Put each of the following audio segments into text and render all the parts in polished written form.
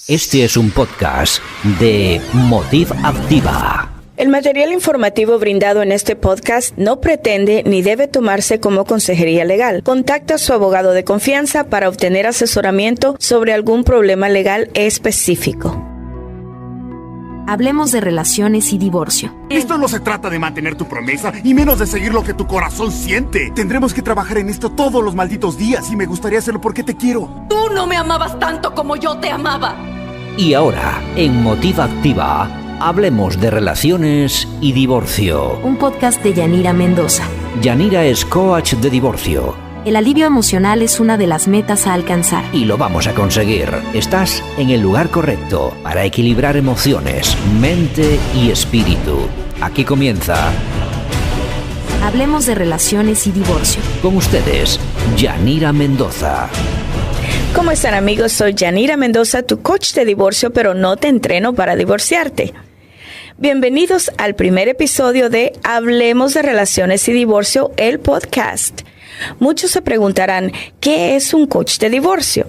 Este es un podcast de Motiv Activa. El material informativo brindado en este podcast no pretende ni debe tomarse como consejería legal. Contacta a su abogado de confianza para obtener asesoramiento sobre algún problema legal específico. Hablemos de relaciones y divorcio. Esto no se trata de mantener tu promesa y menos de seguir lo que tu corazón siente. Tendremos que trabajar en esto todos los malditos días y me gustaría hacerlo porque te quiero. Tú no me amabas tanto como yo te amaba. Y ahora, en Motiv Activa, hablemos de relaciones y divorcio. Un podcast de Yanira Mendoza. Yanira es coach de divorcio. El alivio emocional es una de las metas a alcanzar. Y lo vamos a conseguir. Estás en el lugar correcto para equilibrar emociones, mente y espíritu. Aquí comienza. Hablemos de relaciones y divorcio. Con ustedes, Yanira Mendoza. ¿Cómo están, amigos? Soy Yanira Mendoza, tu coach de divorcio, pero no te entreno para divorciarte. Bienvenidos al primer episodio de Hablemos de Relaciones y Divorcio, el podcast. Muchos se preguntarán, ¿qué es un coach de divorcio?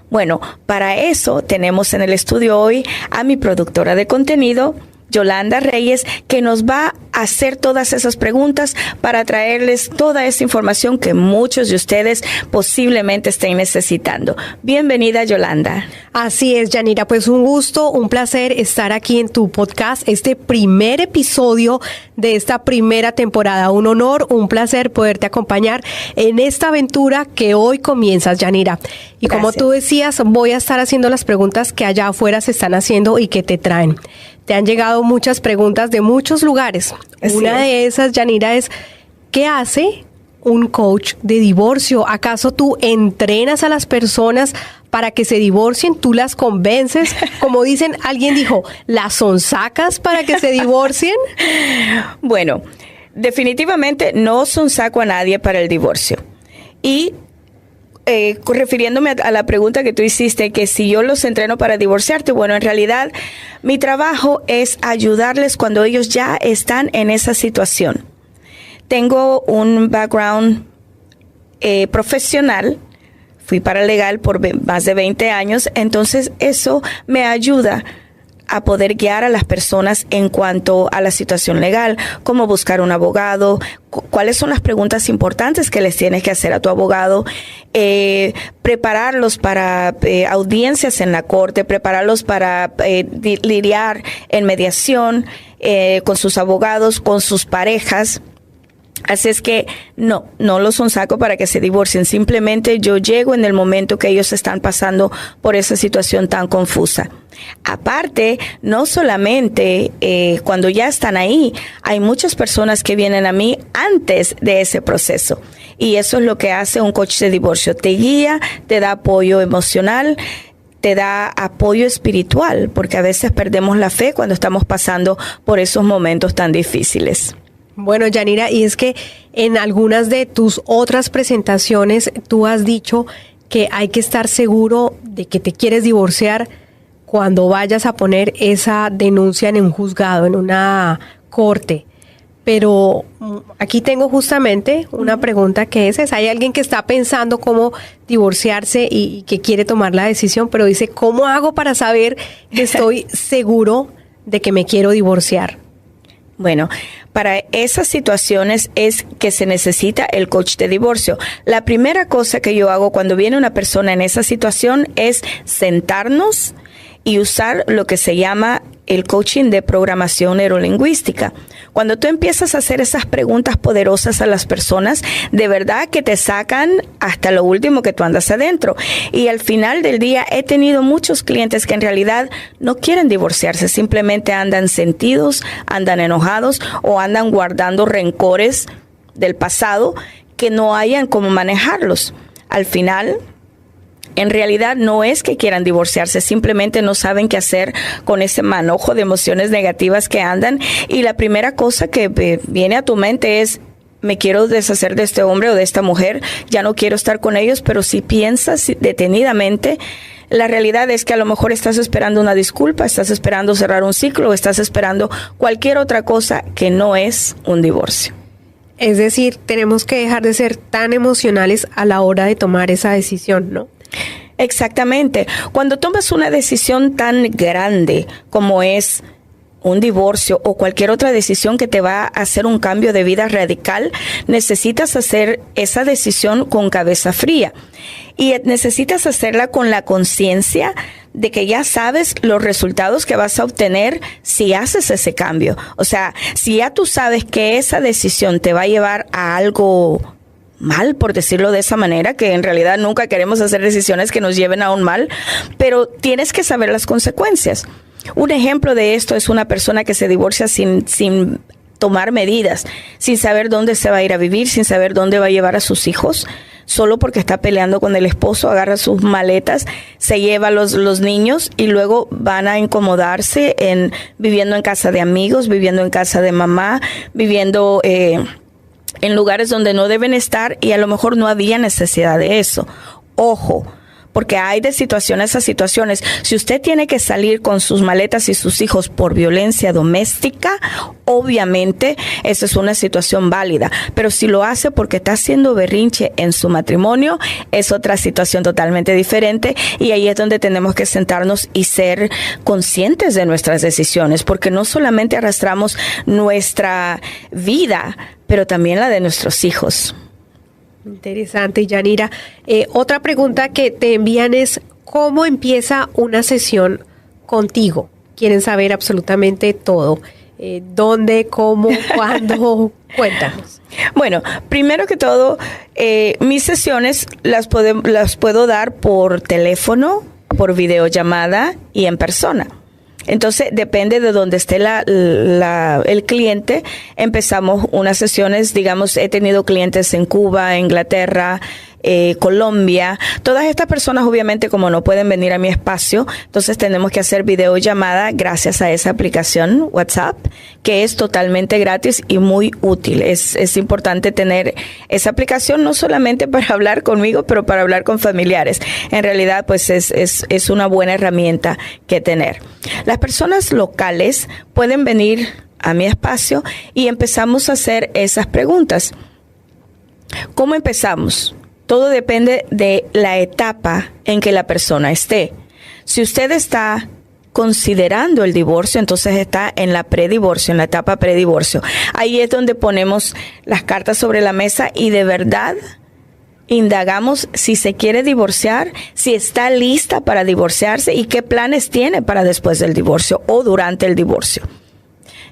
Bueno, para eso tenemos en el estudio hoy a mi productora de contenido, Yolanda Reyes, que nos va a hacer todas esas preguntas para traerles toda esa información que muchos de ustedes posiblemente estén necesitando. Bienvenida, Yolanda. Así es, Yanira, pues un gusto, un placer estar aquí en tu podcast, este primer episodio de esta primera temporada. Un honor, un placer poderte acompañar en esta aventura que hoy comienzas, Yanira. Y Gracias. Como tú decías, voy a estar haciendo las preguntas que allá afuera se están haciendo y que te traen. Te han llegado muchas preguntas de muchos lugares. Una de esas, Yanira, es ¿qué hace un coach de divorcio? ¿Acaso tú entrenas a las personas para que se divorcien? ¿Tú las convences? Como dicen, alguien dijo, ¿las sonsacas para que se divorcien? Bueno, definitivamente no sonsaco a nadie para el divorcio. Y refiriéndome a la pregunta que tú hiciste, que si yo los entreno para divorciarte, bueno, en realidad mi trabajo es ayudarles cuando ellos ya están en esa situación. Tengo un background profesional, fui paralegal por más de 20 años, entonces eso me ayuda a poder guiar a las personas en cuanto a la situación legal, cómo buscar un abogado, cuáles son las preguntas importantes que les tienes que hacer a tu abogado, prepararlos para audiencias en la corte, prepararlos para lidiar en mediación con sus abogados, con sus parejas. Así es que no los sonsaco para que se divorcien. Simplemente yo llego en el momento que ellos están pasando por esa situación tan confusa. Aparte, no solamente cuando ya están ahí, hay muchas personas que vienen a mí antes de ese proceso. Y eso es lo que hace un coach de divorcio. Te guía, te da apoyo emocional, te da apoyo espiritual, porque a veces perdemos la fe cuando estamos pasando por esos momentos tan difíciles. Bueno, Yanira, y es que en algunas de tus otras presentaciones tú has dicho que hay que estar seguro de que te quieres divorciar cuando vayas a poner esa denuncia en un juzgado, en una corte. Pero aquí tengo justamente una pregunta que es esa. Hay alguien que está pensando cómo divorciarse y que quiere tomar la decisión, pero dice, ¿cómo hago para saber que estoy seguro de que me quiero divorciar? Bueno, para esas situaciones es que se necesita el coach de divorcio. La primera cosa que yo hago cuando viene una persona en esa situación es sentarnos y usar lo que se llama el coaching de programación neurolingüística. Cuando tú empiezas a hacer esas preguntas poderosas a las personas, de verdad que te sacan hasta lo último que tú andas adentro. Y al final del día he tenido muchos clientes que en realidad no quieren divorciarse, simplemente andan sentidos, andan enojados o andan guardando rencores del pasado que no hayan cómo manejarlos. Al final, en realidad no es que quieran divorciarse, simplemente no saben qué hacer con ese manojo de emociones negativas que andan. Y la primera cosa que viene a tu mente es, me quiero deshacer de este hombre o de esta mujer, ya no quiero estar con ellos. Pero si piensas detenidamente, la realidad es que a lo mejor estás esperando una disculpa, estás esperando cerrar un ciclo, estás esperando cualquier otra cosa que no es un divorcio. Es decir, tenemos que dejar de ser tan emocionales a la hora de tomar esa decisión, ¿no? Exactamente. Cuando tomas una decisión tan grande como es un divorcio o cualquier otra decisión que te va a hacer un cambio de vida radical, necesitas hacer esa decisión con cabeza fría. Y necesitas hacerla con la conciencia de que ya sabes los resultados que vas a obtener si haces ese cambio. O sea, si ya tú sabes que esa decisión te va a llevar a algo mal, por decirlo de esa manera, que en realidad nunca queremos hacer decisiones que nos lleven a un mal, pero tienes que saber las consecuencias. Un ejemplo de esto es una persona que se divorcia sin tomar medidas, sin saber dónde se va a ir a vivir, sin saber dónde va a llevar a sus hijos, solo porque está peleando con el esposo, agarra sus maletas, se lleva a los niños y luego van a incomodarse viviendo en casa de amigos, viviendo en casa de mamá, viviendo en lugares donde no deben estar y a lo mejor no había necesidad de eso. Ojo, porque hay de situaciones a situaciones. Si usted tiene que salir con sus maletas y sus hijos por violencia doméstica, obviamente esa es una situación válida. Pero si lo hace porque está haciendo berrinche en su matrimonio, es otra situación totalmente diferente y ahí es donde tenemos que sentarnos y ser conscientes de nuestras decisiones, porque no solamente arrastramos nuestra vida, pero también la de nuestros hijos. Interesante, Yanira. Otra pregunta que te envían es, ¿cómo empieza una sesión contigo? Quieren saber absolutamente todo. ¿Dónde, cómo, cuándo? Cuéntanos. Bueno, primero que todo, mis sesiones las puedo dar por teléfono, por videollamada y en persona. Entonces, depende de dónde esté el cliente. Empezamos unas sesiones, digamos, he tenido clientes en Cuba, Inglaterra, Colombia. Todas estas personas, obviamente, como no pueden venir a mi espacio, entonces tenemos que hacer videollamada gracias a esa aplicación WhatsApp, que es totalmente gratis y muy útil. Es importante tener esa aplicación, no solamente para hablar conmigo, pero para hablar con familiares. En realidad, pues es una buena herramienta que tener. Las personas locales pueden venir a mi espacio y empezamos a hacer esas preguntas. ¿Cómo empezamos? Todo depende de la etapa en que la persona esté. Si usted está considerando el divorcio, entonces está en la predivorcio, en la etapa predivorcio. Ahí es donde ponemos las cartas sobre la mesa y de verdad indagamos si se quiere divorciar, si está lista para divorciarse y qué planes tiene para después del divorcio o durante el divorcio.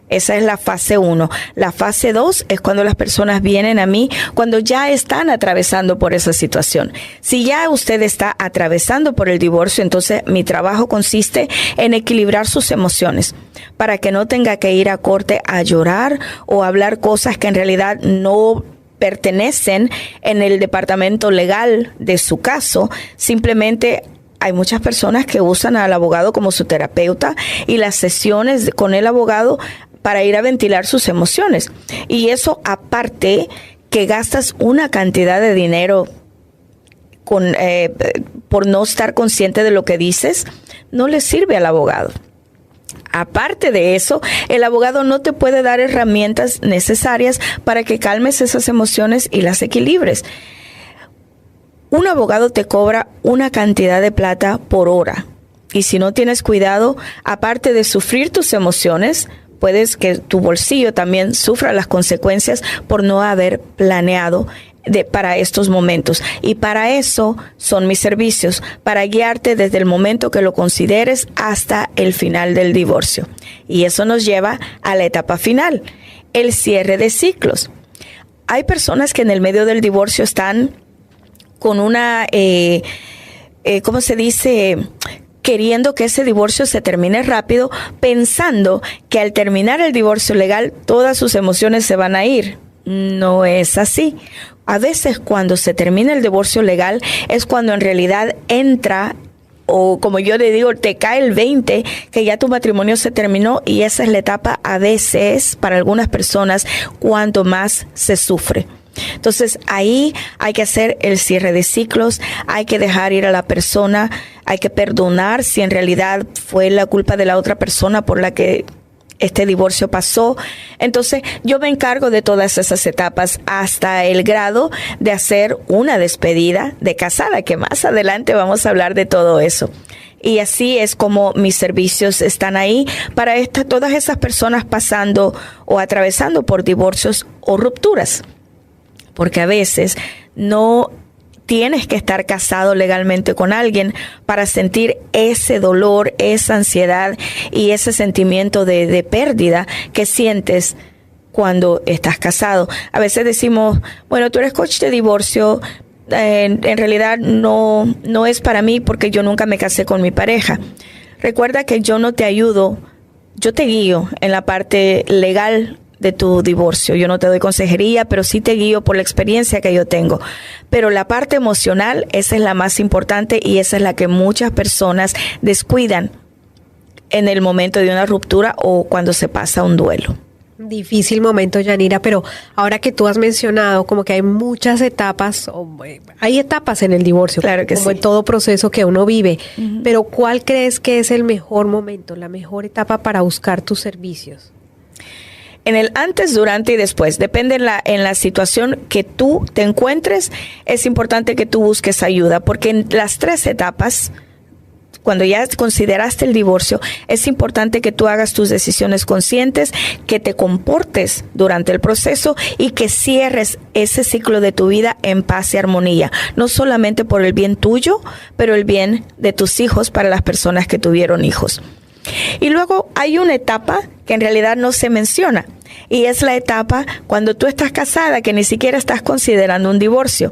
Esa es la fase 1. La fase 2 es cuando las personas vienen a mí, cuando ya están atravesando por esa situación. Si ya usted está atravesando por el divorcio, entonces mi trabajo consiste en equilibrar sus emociones para que no tenga que ir a corte a llorar o hablar cosas que en realidad no pertenecen en el departamento legal de su caso. Simplemente hay muchas personas que usan al abogado como su terapeuta y las sesiones con el abogado para ir a ventilar sus emociones. Y eso, aparte que gastas una cantidad de dinero por no estar consciente de lo que dices, no le sirve al abogado. Aparte de eso, el abogado no te puede dar herramientas necesarias para que calmes esas emociones y las equilibres. Un abogado te cobra una cantidad de plata por hora. Y si no tienes cuidado, aparte de sufrir tus emociones, puedes que tu bolsillo también sufra las consecuencias por no haber planeado para estos momentos. Y para eso son mis servicios, para guiarte desde el momento que lo consideres hasta el final del divorcio. Y eso nos lleva a la etapa final, el cierre de ciclos. Hay personas que en el medio del divorcio están con una, ¿cómo se dice?, queriendo que ese divorcio se termine rápido, pensando que al terminar el divorcio legal todas sus emociones se van a ir. No es así. A veces cuando se termina el divorcio legal es cuando en realidad entra, o como yo le digo, te cae el 20, que ya tu matrimonio se terminó, y esa es la etapa a veces para algunas personas cuanto más se sufre. Entonces ahí hay que hacer el cierre de ciclos, hay que dejar ir a la persona, hay que perdonar si en realidad fue la culpa de la otra persona por la que este divorcio pasó. Entonces, yo me encargo de todas esas etapas hasta el grado de hacer una despedida de casada, que más adelante vamos a hablar de todo eso. Y así es como mis servicios están ahí para todas esas personas pasando o atravesando por divorcios o rupturas. Porque a veces no tienes que estar casado legalmente con alguien para sentir ese dolor, esa ansiedad y ese sentimiento de pérdida que sientes cuando estás casado. A veces decimos, bueno, tú eres coach de divorcio, en realidad no es para mí porque yo nunca me casé con mi pareja. Recuerda que yo no te ayudo, yo te guío en la parte legal de tu divorcio. Yo no te doy consejería, pero sí te guío por la experiencia que yo tengo. Pero la parte emocional, esa es la más importante y esa es la que muchas personas descuidan en el momento de una ruptura o cuando se pasa un duelo. Difícil momento, Yanira, pero ahora que tú has mencionado como que hay muchas etapas, hay etapas en el divorcio, claro que como sí, en todo proceso que uno vive, pero ¿cuál crees que es el mejor momento, la mejor etapa para buscar tus servicios? En el antes, durante y después, depende en la situación que tú te encuentres, es importante que tú busques ayuda, porque en las 3 etapas, cuando ya consideraste el divorcio, es importante que tú hagas tus decisiones conscientes, que te comportes durante el proceso y que cierres ese ciclo de tu vida en paz y armonía, no solamente por el bien tuyo, pero el bien de tus hijos para las personas que tuvieron hijos. Y luego hay una etapa que en realidad no se menciona, y es la etapa cuando tú estás casada, que ni siquiera estás considerando un divorcio.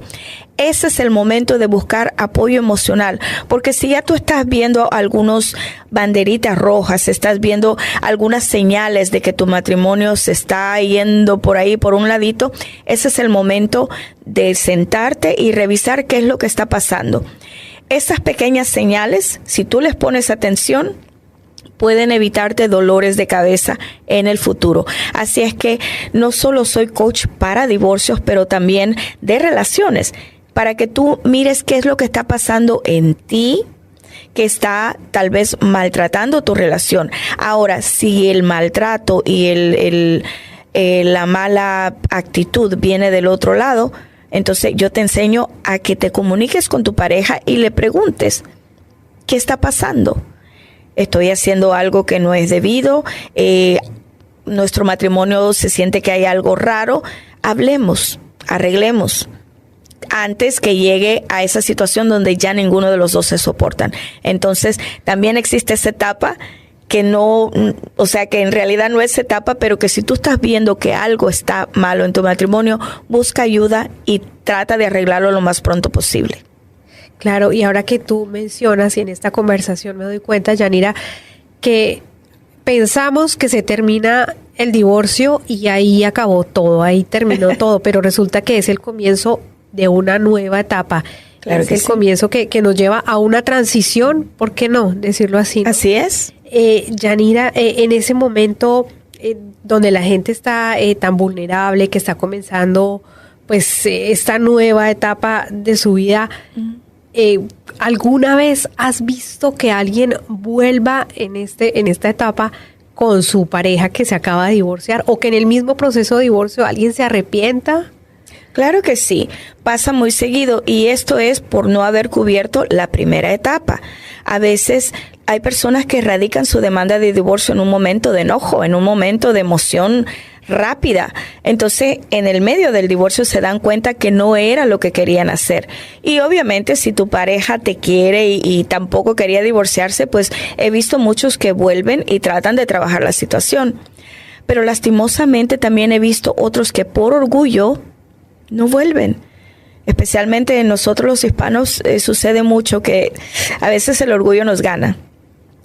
Ese es el momento de buscar apoyo emocional, porque si ya tú estás viendo algunos banderitas rojas, estás viendo algunas señales de que tu matrimonio se está yendo por ahí, por un ladito, ese es el momento de sentarte y revisar qué es lo que está pasando. Esas pequeñas señales, si tú les pones atención, pueden evitarte dolores de cabeza en el futuro. Así es que no solo soy coach para divorcios, pero también de relaciones, para que tú mires qué es lo que está pasando en ti, que está tal vez maltratando tu relación. Ahora, si el maltrato y la mala actitud viene del otro lado, entonces yo te enseño a que te comuniques con tu pareja y le preguntes, ¿qué está pasando? Estoy haciendo algo que no es debido, nuestro matrimonio se siente que hay algo raro, hablemos, arreglemos, antes que llegue a esa situación donde ya ninguno de los dos se soportan. Entonces, también existe esa etapa que no, o sea, que en realidad no es etapa, pero que si tú estás viendo que algo está malo en tu matrimonio, busca ayuda y trata de arreglarlo lo más pronto posible. Claro, y ahora que tú mencionas, y en esta conversación me doy cuenta, Yanira, que pensamos que se termina el divorcio y ahí acabó todo, ahí terminó todo, pero resulta que es el comienzo de una nueva etapa. Claro, es el comienzo que nos lleva a una transición, ¿por qué no decirlo así, ¿no? Así es. Yanira, en ese momento donde la gente está tan vulnerable, que está comenzando pues esta nueva etapa de su vida, ¿alguna vez has visto que alguien vuelva en esta etapa con su pareja que se acaba de divorciar, o que en el mismo proceso de divorcio alguien se arrepienta? Claro que sí, pasa muy seguido, y esto es por no haber cubierto la primera etapa. A veces hay personas que radican su demanda de divorcio en un momento de enojo, en un momento de emoción rápida. Entonces, en el medio del divorcio se dan cuenta que no era lo que querían hacer. Y obviamente, si tu pareja te quiere y tampoco quería divorciarse, pues he visto muchos que vuelven y tratan de trabajar la situación. Pero lastimosamente también he visto otros que por orgullo no vuelven. Especialmente en nosotros los hispanos sucede mucho que a veces el orgullo nos gana.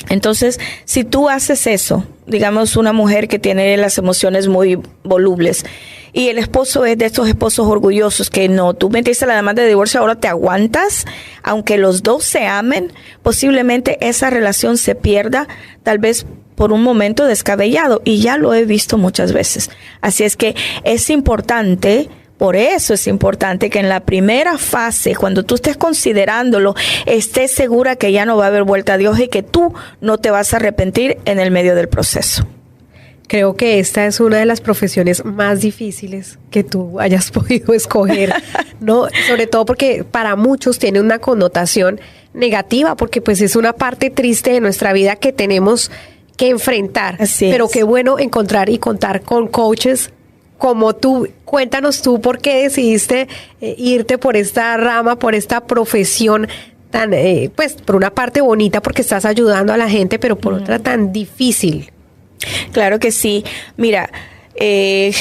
Entonces, si tú haces eso, digamos una mujer que tiene las emociones muy volubles y el esposo es de estos esposos orgullosos que no, tú metiste la demanda de divorcio, ahora te aguantas, aunque los dos se amen, posiblemente esa relación se pierda, tal vez por un momento descabellado, y ya lo he visto muchas veces. Así es que es importante. Por eso es importante que en la primera fase, cuando tú estés considerándolo, estés segura que ya no va a haber vuelta a Dios y que tú no te vas a arrepentir en el medio del proceso. Creo que esta es una de las profesiones más difíciles que tú hayas podido escoger, ¿no? Sobre todo porque para muchos tiene una connotación negativa, porque pues es una parte triste de nuestra vida que tenemos que enfrentar. Así Pero es. qué bueno encontrar y contar con coaches como tú. Cuéntanos tú por qué decidiste irte por esta rama, por esta profesión tan, pues por una parte bonita porque estás ayudando a la gente, pero por otra tan difícil. Claro que sí. Mira, de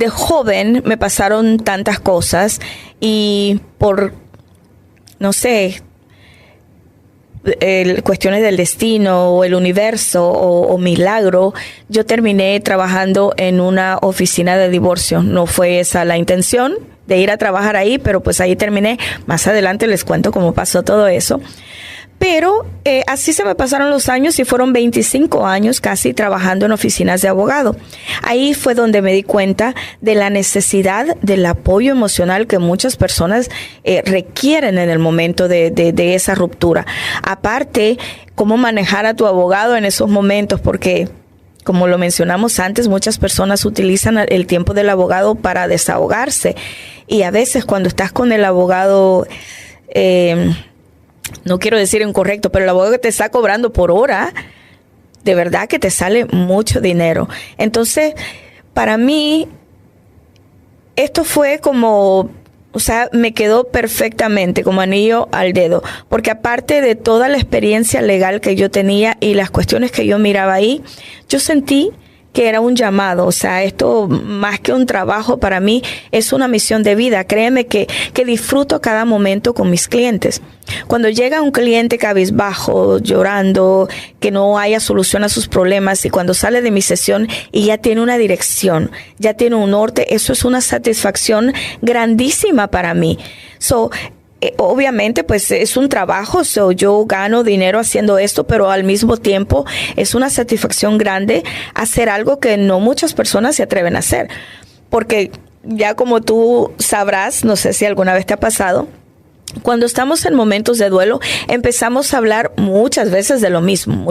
joven me pasaron tantas cosas y por, no sé, cuestiones del destino o el universo o milagro, yo terminé trabajando en una oficina de divorcio. No fue esa la intención de ir a trabajar ahí, pero pues ahí terminé. Más adelante les cuento cómo pasó todo eso. Pero así se me pasaron los años y fueron 25 años casi trabajando en oficinas de abogado. Ahí fue donde me di cuenta de la necesidad del apoyo emocional que muchas personas requieren en el momento de esa ruptura. Aparte, cómo manejar a tu abogado en esos momentos, porque como lo mencionamos antes, muchas personas utilizan el tiempo del abogado para desahogarse. Y a veces cuando estás con el abogado... no quiero decir incorrecto, pero el abogado que te está cobrando por hora, de verdad que te sale mucho dinero. Entonces, para mí, esto fue como, o sea, me quedó perfectamente como anillo al dedo, porque aparte de toda la experiencia legal que yo tenía y las cuestiones que yo miraba ahí, yo sentí que era un llamado. O sea, esto más que un trabajo para mí es una misión de vida. Créeme que disfruto cada momento con mis clientes. Cuando llega un cliente cabizbajo, llorando, que no haya solución a sus problemas, y cuando sale de mi sesión y ya tiene una dirección, ya tiene un norte, eso es una satisfacción grandísima para mí. Obviamente, pues es un trabajo, yo gano dinero haciendo esto, pero al mismo tiempo es una satisfacción grande hacer algo que no muchas personas se atreven a hacer. Porque ya como tú sabrás, no sé si alguna vez te ha pasado, cuando estamos en momentos de duelo, empezamos a hablar muchas veces de lo mismo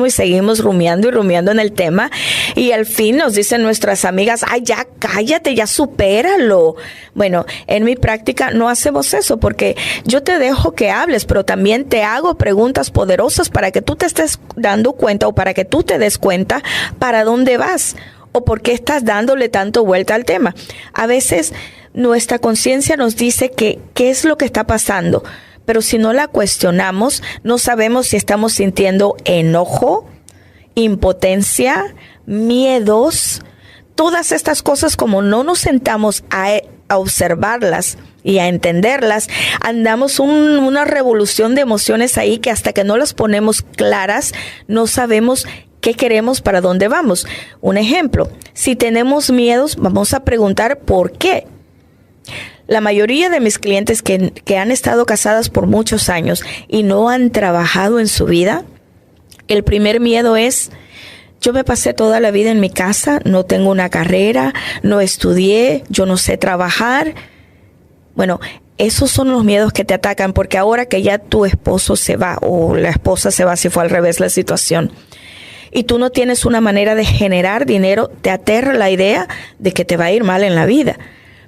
y seguimos rumiando en el tema, y al fin nos dicen nuestras amigas, ay, ya cállate, ya supéralo. Bueno, en mi práctica no hacemos eso, porque yo te dejo que hables, pero también te hago preguntas poderosas para que tú te estés dando cuenta o para que tú te des cuenta para dónde vas o por qué estás dándole tanto vuelta al tema. A veces nuestra conciencia nos dice que qué es lo que está pasando, pero si no la cuestionamos, no sabemos si estamos sintiendo enojo, impotencia, miedos. Todas estas cosas, como no nos sentamos a observarlas y a entenderlas, andamos una revolución de emociones ahí que hasta que no las ponemos claras, no sabemos qué queremos, para dónde vamos. Un ejemplo, si tenemos miedos, vamos a preguntar ¿por qué? La mayoría de mis clientes que han estado casadas por muchos años y no han trabajado en su vida, el primer miedo es: yo me pasé toda la vida en mi casa, no tengo una carrera, no estudié, yo no sé trabajar. Bueno, esos son los miedos que te atacan, porque ahora que ya tu esposo se va o la esposa se va, si fue al revés la situación, y tú no tienes una manera de generar dinero, te aterra la idea de que te va a ir mal en la vida.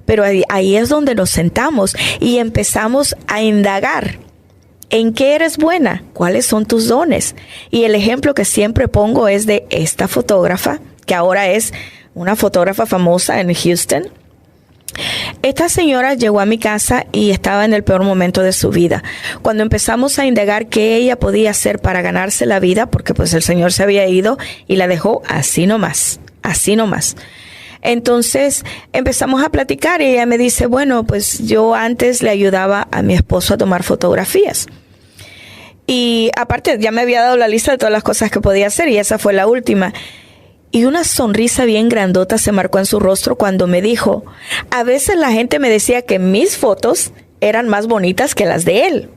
Pero ahí es donde nos sentamos y empezamos a indagar. ¿En qué eres buena? ¿Cuáles son tus dones? Y el ejemplo que siempre pongo es de esta fotógrafa, que ahora es una fotógrafa famosa en Houston. Esta señora llegó a mi casa y estaba en el peor momento de su vida. Cuando empezamos a indagar qué ella podía hacer para ganarse la vida, porque pues el señor se había ido y la dejó así nomás. Entonces empezamos a platicar y ella me dice, bueno, pues yo antes le ayudaba a mi esposo a tomar fotografías. Y aparte ya me había dado la lista de todas las cosas que podía hacer y esa fue la última. Y una sonrisa bien grandota se marcó en su rostro cuando me dijo, a veces la gente me decía que mis fotos eran más bonitas que las de él.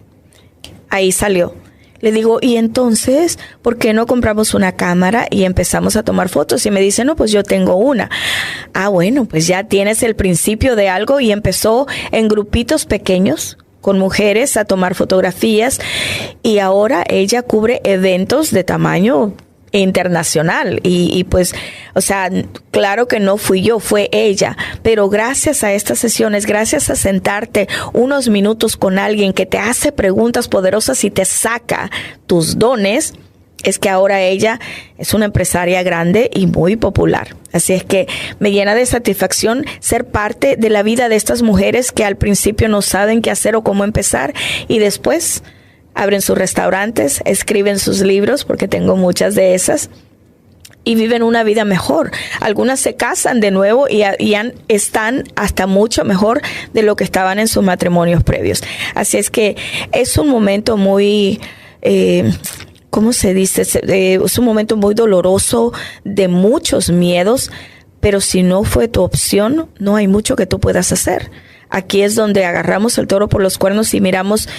Ahí salió. Le digo, y entonces, ¿por qué no compramos una cámara y empezamos a tomar fotos? Y me dice, no, pues yo tengo una. Ah, bueno, pues ya tienes el principio de algo. Y empezó en grupitos pequeños con mujeres a tomar fotografías. Y ahora ella cubre eventos de tamaño internacional y pues, o sea, claro que no fui yo, fue ella, pero gracias a estas sesiones, gracias a sentarte unos minutos con alguien que te hace preguntas poderosas y te saca tus dones, es que ahora ella es una empresaria grande y muy popular. Así es que me llena de satisfacción ser parte de la vida de estas mujeres que al principio no saben qué hacer o cómo empezar y después abren sus restaurantes, escriben sus libros, porque tengo muchas de esas, y viven una vida mejor. Algunas se casan de nuevo y están hasta mucho mejor de lo que estaban en sus matrimonios previos. Así es que es un momento muy... ¿cómo se dice? Es un momento muy doloroso, de muchos miedos, pero si no fue tu opción, no hay mucho que tú puedas hacer. Aquí es donde agarramos el toro por los cuernos y miramos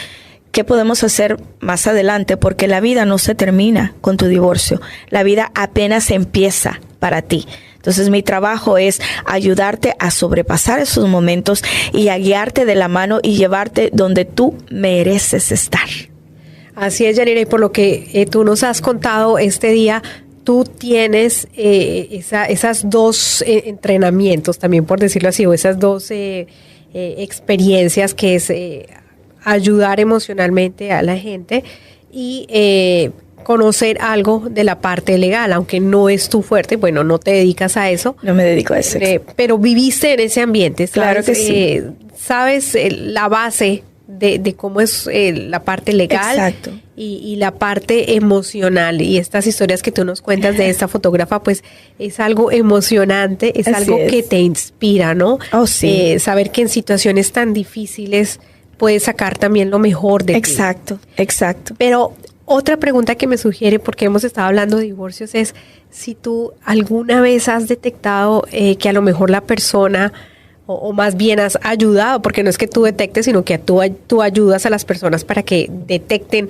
qué podemos hacer más adelante, porque la vida no se termina con tu divorcio. La vida apenas empieza para ti. Entonces mi trabajo es ayudarte a sobrepasar esos momentos y a guiarte de la mano y llevarte donde tú mereces estar. Así es, Yanira, y por lo que tú nos has contado este día, tú tienes esas dos entrenamientos, también por decirlo así, o esas dos experiencias, que es ayudar emocionalmente a la gente y conocer algo de la parte legal, aunque no es tu fuerte. Bueno, no te dedicas a eso. No me dedico a eso. Pero viviste en ese ambiente, ¿sabes? Claro que sí. Sabes la base de cómo es la parte legal. Exacto. Y la parte emocional, y estas historias que tú nos cuentas de esta fotógrafa, pues es algo emocionante, es algo que te inspira, ¿no? Oh, sí. Saber que en situaciones tan difíciles puedes sacar también lo mejor de ti. Exacto. Pero otra pregunta que me sugiere, porque hemos estado hablando de divorcios, es si tú alguna vez has detectado que a lo mejor la persona, o más bien has ayudado, porque no es que tú detectes, sino que tú ayudas a las personas para que detecten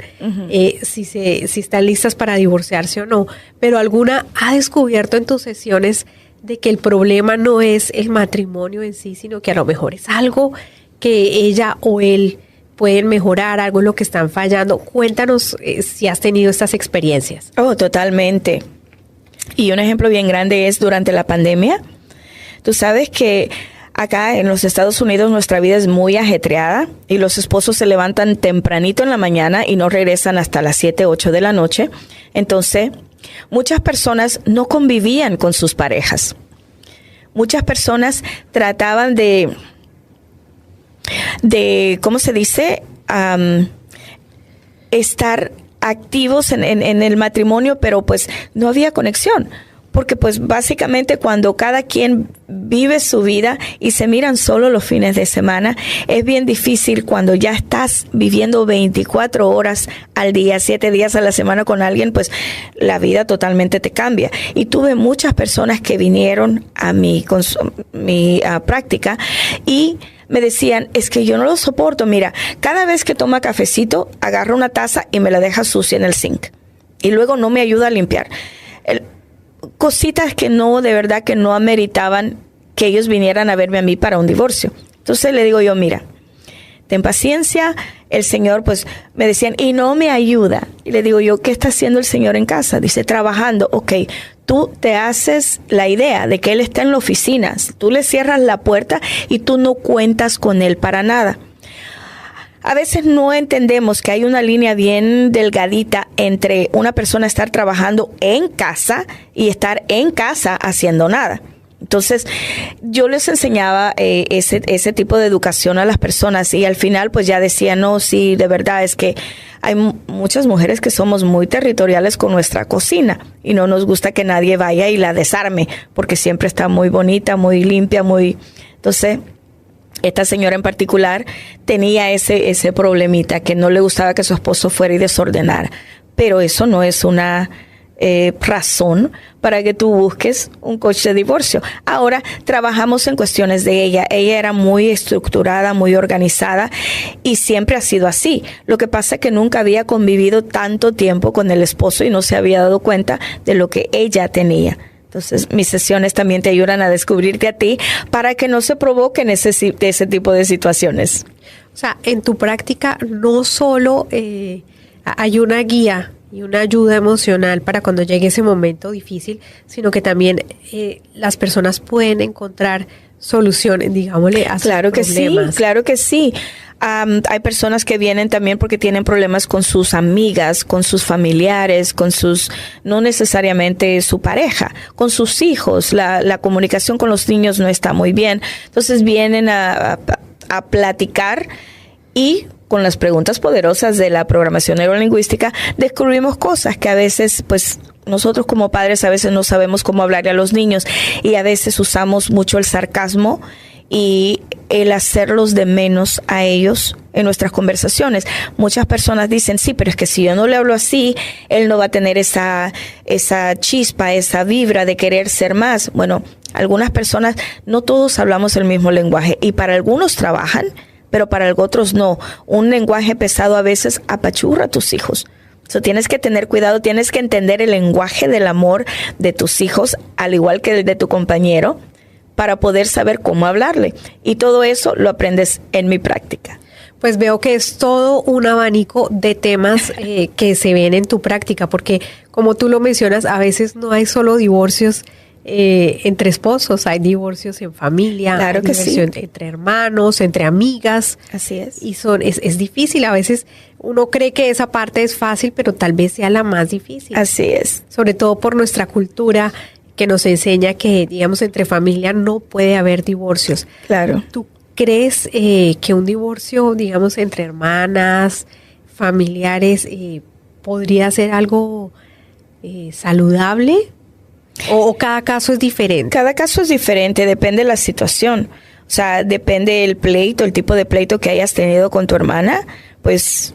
si están listas para divorciarse o no. Pero alguna ha descubierto en tus sesiones de que el problema no es el matrimonio en sí, sino que a lo mejor es algo que ella o él pueden mejorar, algo en lo que están fallando. Cuéntanos si has tenido estas experiencias. Oh, totalmente. Y un ejemplo bien grande es durante la pandemia. Tú sabes que acá en los Estados Unidos nuestra vida es muy ajetreada y los esposos se levantan tempranito en la mañana y no regresan hasta las 7, 8 de la noche. Entonces, muchas personas no convivían con sus parejas. Muchas personas trataban de ¿cómo se dice? Estar activos en el matrimonio, pero pues no había conexión. Porque pues básicamente cuando cada quien vive su vida y se miran solo los fines de semana, es bien difícil cuando ya estás viviendo 24 horas al día, 7 días a la semana con alguien, pues la vida totalmente te cambia. Y tuve muchas personas que vinieron a mi práctica y me decían, es que yo no lo soporto, mira, cada vez que toma cafecito, agarra una taza y me la deja sucia en el zinc. Y luego no me ayuda a limpiar. Cositas que no, de verdad que no ameritaban que ellos vinieran a verme a mí para un divorcio. Entonces le digo yo, mira, ten paciencia. El Señor, pues, me decían, y no me ayuda. Y le digo yo, ¿qué está haciendo el Señor en casa? Dice, trabajando. Ok, tú te haces la idea de que Él está en la oficina. Tú le cierras la puerta y tú no cuentas con Él para nada. A veces no entendemos que hay una línea bien delgadita entre una persona estar trabajando en casa y estar en casa haciendo nada. Entonces, yo les enseñaba ese tipo de educación a las personas y al final pues ya decía, no, sí, de verdad es que hay muchas mujeres que somos muy territoriales con nuestra cocina y no nos gusta que nadie vaya y la desarme porque siempre está muy bonita, muy limpia, muy... Entonces, esta señora en particular tenía ese problemita que no le gustaba que su esposo fuera y desordenara. Pero eso no es una razón para que tú busques un coach de divorcio. Ahora trabajamos en cuestiones de ella. Ella era muy estructurada, muy organizada y siempre ha sido así. Lo que pasa es que nunca había convivido tanto tiempo con el esposo y no se había dado cuenta de lo que ella tenía. Entonces, mis sesiones también te ayudan a descubrirte a ti para que no se provoquen ese tipo de situaciones. O sea, en tu práctica no solo hay una guía y una ayuda emocional para cuando llegue ese momento difícil, sino que también las personas pueden encontrar soluciones, digámosle, a sus problemas. Claro que sí. Hay personas que vienen también porque tienen problemas con sus amigas, con sus familiares, no necesariamente su pareja, con sus hijos. La comunicación con los niños no está muy bien. Entonces vienen a platicar y con las preguntas poderosas de la programación neurolingüística descubrimos cosas que a veces, pues, nosotros como padres a veces no sabemos cómo hablarle a los niños y a veces usamos mucho el sarcasmo y el hacerlos de menos a ellos en nuestras conversaciones. Muchas personas dicen, sí, pero es que si yo no le hablo así, él no va a tener esa chispa, esa vibra de querer ser más. Bueno, algunas personas, no todos hablamos el mismo lenguaje y para algunos trabajan, pero para otros no. Un lenguaje pesado a veces apachurra a tus hijos. So, tienes que tener cuidado, tienes que entender el lenguaje del amor de tus hijos, al igual que el de tu compañero, para poder saber cómo hablarle. Y todo eso lo aprendes en mi práctica. Pues veo que es todo un abanico de temas que se ven en tu práctica, porque como tú lo mencionas, a veces no hay solo divorcios entre esposos, hay divorcios en familia, claro que sí, entre hermanos, entre amigas. Así es. Y es difícil, a veces uno cree que esa parte es fácil, pero tal vez sea la más difícil. Así es. Sobre todo por nuestra cultura que nos enseña que, digamos, entre familia no puede haber divorcios. Claro. ¿Tú crees que un divorcio, digamos, entre hermanas, familiares, podría ser algo saludable? ¿O cada caso es diferente? Cada caso es diferente, depende de la situación. O sea, depende del pleito, el tipo de pleito que hayas tenido con tu hermana. Pues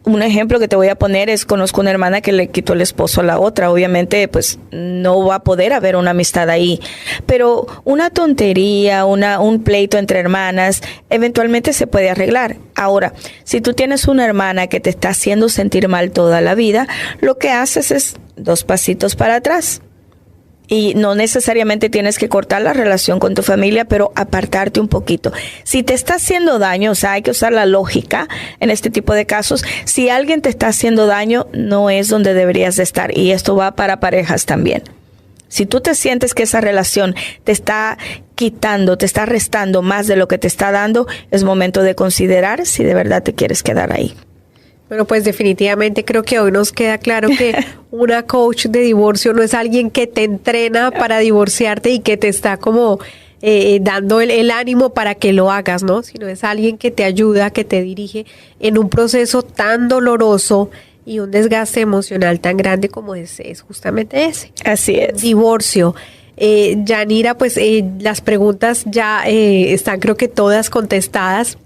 un ejemplo que te voy a poner es, conozco una hermana que le quitó el esposo a la otra. Obviamente, pues no va a poder haber una amistad ahí. Pero una tontería, un pleito entre hermanas, eventualmente se puede arreglar. Ahora, si tú tienes una hermana que te está haciendo sentir mal toda la vida, lo que haces es 2 pasitos para atrás. Y no necesariamente tienes que cortar la relación con tu familia, pero apartarte un poquito. Si te está haciendo daño, o sea, hay que usar la lógica en este tipo de casos. Si alguien te está haciendo daño, no es donde deberías de estar. Y esto va para parejas también. Si tú te sientes que esa relación te está quitando, te está restando más de lo que te está dando, es momento de considerar si de verdad te quieres quedar ahí. Bueno, pues definitivamente creo que hoy nos queda claro que una coach de divorcio no es alguien que te entrena para divorciarte y que te está como dando el ánimo para que lo hagas, ¿no? Sino es alguien que te ayuda, que te dirige en un proceso tan doloroso y un desgaste emocional tan grande como es justamente ese. Así es. Divorcio. Yanira, pues las preguntas ya están creo que todas contestadas.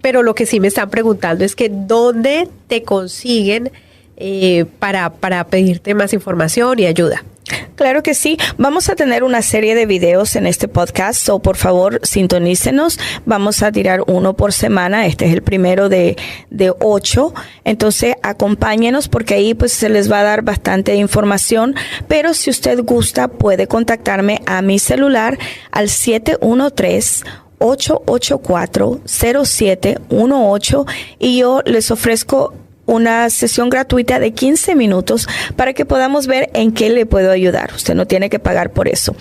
Pero lo que sí me están preguntando es que ¿dónde te consiguen para pedirte más información y ayuda? Claro que sí. Vamos a tener una serie de videos en este podcast, so por favor sintonícenos. Vamos a tirar 1 por semana. Este es el primero de 8. Entonces acompáñenos porque ahí pues se les va a dar bastante información. Pero si usted gusta puede contactarme a mi celular al 713-884-0718 y yo les ofrezco una sesión gratuita de 15 minutos para que podamos ver en qué le puedo ayudar. Usted no tiene que pagar por eso.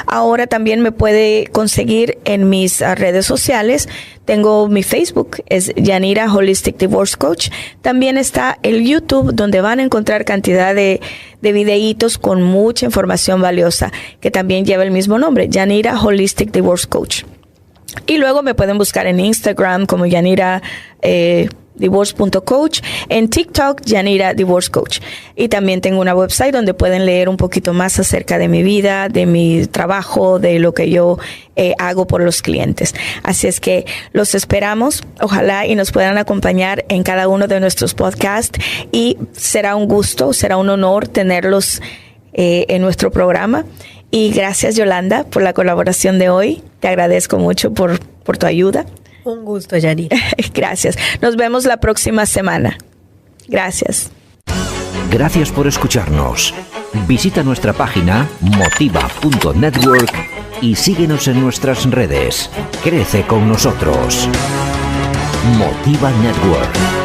Ahora también me puede conseguir en mis redes sociales. Tengo mi Facebook, es Yanira Holistic Divorce Coach. También está el YouTube, donde van a encontrar cantidad de videitos con mucha información valiosa, que también lleva el mismo nombre, Yanira Holistic Divorce Coach. Y luego me pueden buscar en Instagram como Yanira divorce.coach, en TikTok Yanira Divorce Coach. Y también tengo una website donde pueden leer un poquito más acerca de mi vida, de mi trabajo, de lo que yo hago por los clientes. Así es que los esperamos, ojalá y nos puedan acompañar en cada uno de nuestros podcasts y será un gusto, será un honor tenerlos en nuestro programa. Y gracias, Yolanda, por la colaboración de hoy. Te agradezco mucho por tu ayuda. Un gusto, Yanira. Gracias. Nos vemos la próxima semana. Gracias. Gracias por escucharnos. Visita nuestra página motiva.network y síguenos en nuestras redes. Crece con nosotros. Motiva Network.